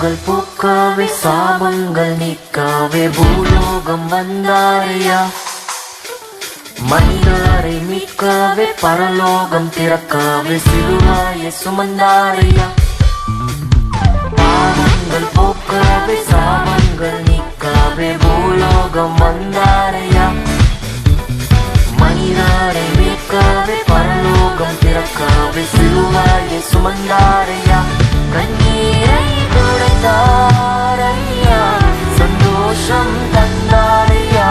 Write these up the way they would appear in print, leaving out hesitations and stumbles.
பாவங்கள் பூக்கவே சாபங்கள் நீக்கவே பூலோகம் வந்தாரையா. மனிதரை மீட்கவே பரலோகம் திறக்கவே சிலுவாயை சுமந்தாரையா. பாவங்கள் போக்கவே சாபங்கள் நீக்கவே பூலோகம் வந்தாரையா. மனிதரை மீட்கவே பரலோகம் திறக்கவே சிலுவாயை சுமந்தாரையா. கண்ணீரை துடைத்தாரையா, சந்தோஷம் தந்தாரையா.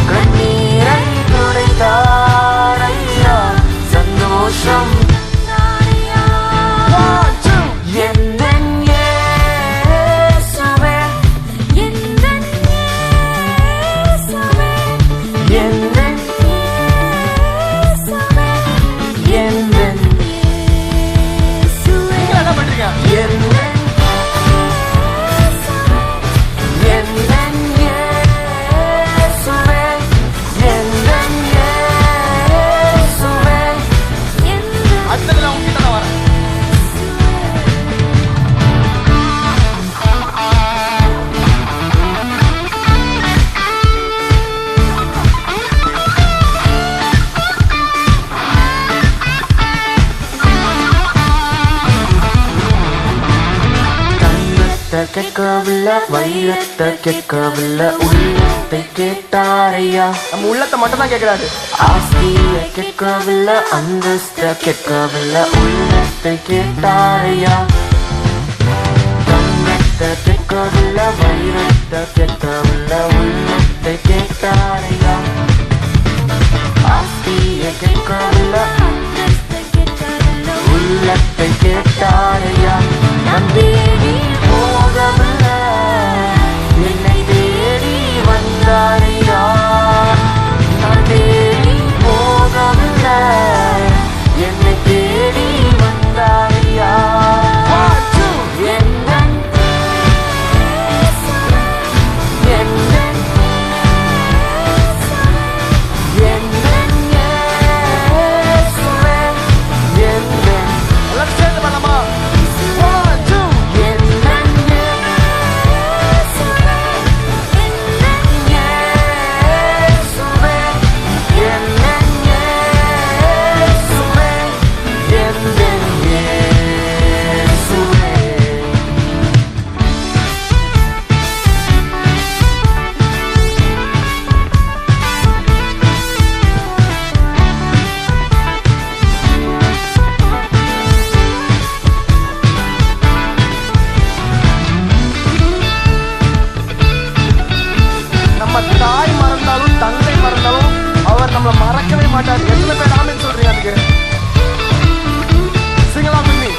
கண்ணீரை துடைத்தாரையா, சந்தோஷம் தந்தாரையா. எந்தன் இயேசுவே, எந்தன் இயேசுவே, எந்தன் இயேசுவே, எந்தன் இயேசுவே, என்ன பண்றீங்க? எந்தன் எந்தன் இயேசுவே, எந்தன் இயேசுவே, அடுத்ததுல உங்ககிட்ட நான் வரேன். தங்கத்தை கேட்கவில்லை, வைரத்தை கேட்கவில்லை, உள்ளத்தை கேட்டாரையா. நம்ம உள்ளத்தை மட்டும் தான் கேட்கிறாரு. ஆஸ்தியை கேட்கவில்லை, அந்தஸ்தை கேட்கவில்லை, உள்ளத்தை கேட்டாரையா. தங்கத்தை கேட்கவில்லை, வைரத்தை கேட்கவில்லை, உள்ளத்தை கேட்டாரையா. ஆஸ்தியை கேட்கவில்லை, உள்ளத்தை கேட்டாரையா. நான் தேடி போகவில்லை, என்னை தேடி வந்தாரையா. நான் தேடி போகவில்லை, என்னை தேடி வந்தாரையா. எந்தன் எந்தன் எந்தன் இயேசுவே, எந்தன் எல்லாரும் சேர்ந்து பண்ணலாமா? எந்தன் இயேசுவே, எந்தன் இயேசுவே, எந்தன் இயேசுவே, எந்தன் இயேசுவே. நம்ம தாய் மறந்தாலும் தந்தை மறந்தாலும் அவர் நம்மளை மறக்கவே மாட்டார். எத்தனை பேர் ஆமென் சொல்றீங்க அதுக்கு? சிங்களா பண்ணி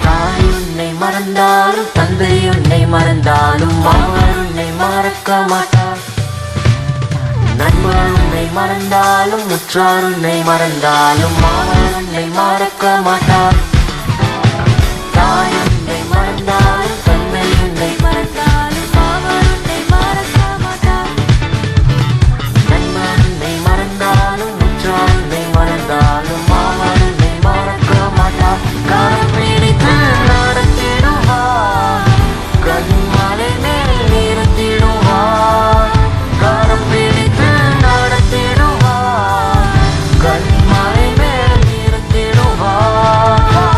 தாய் உன்னை மறந்தாலும் தந்தை உன்னை மறந்தாலும் அவர் உன்னை மறக்க மாட்டார். நண்பர் உன்னை மறந்தாலும் உற்றார் உன்னை மறந்தாலும் அவர் உன்னை மறக்க மாட்டார். தாய் உன்னை மறந்தாலும் தந்தை உன்னை மறந்தாலும் அவர் உன்னை மறக்க மாட்டார். நண்பர் உன்னை மறந்தாலும் உற்றார் உன்னை மறந்தாலும் அவர் உன்னை மறக்க மாட்டார். கரம் பிடித்து நடத்திடுவார், கண்மலை மேல் நிறுத்திடுவார். கரம் பிடித்து நடத்திடுவார், கண்மலை மேல் நிறுத்திடுவார்.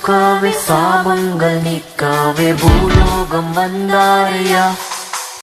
காக்கவே சாபங்கள் நீக்காவே பூலோகம் வந்தாரையா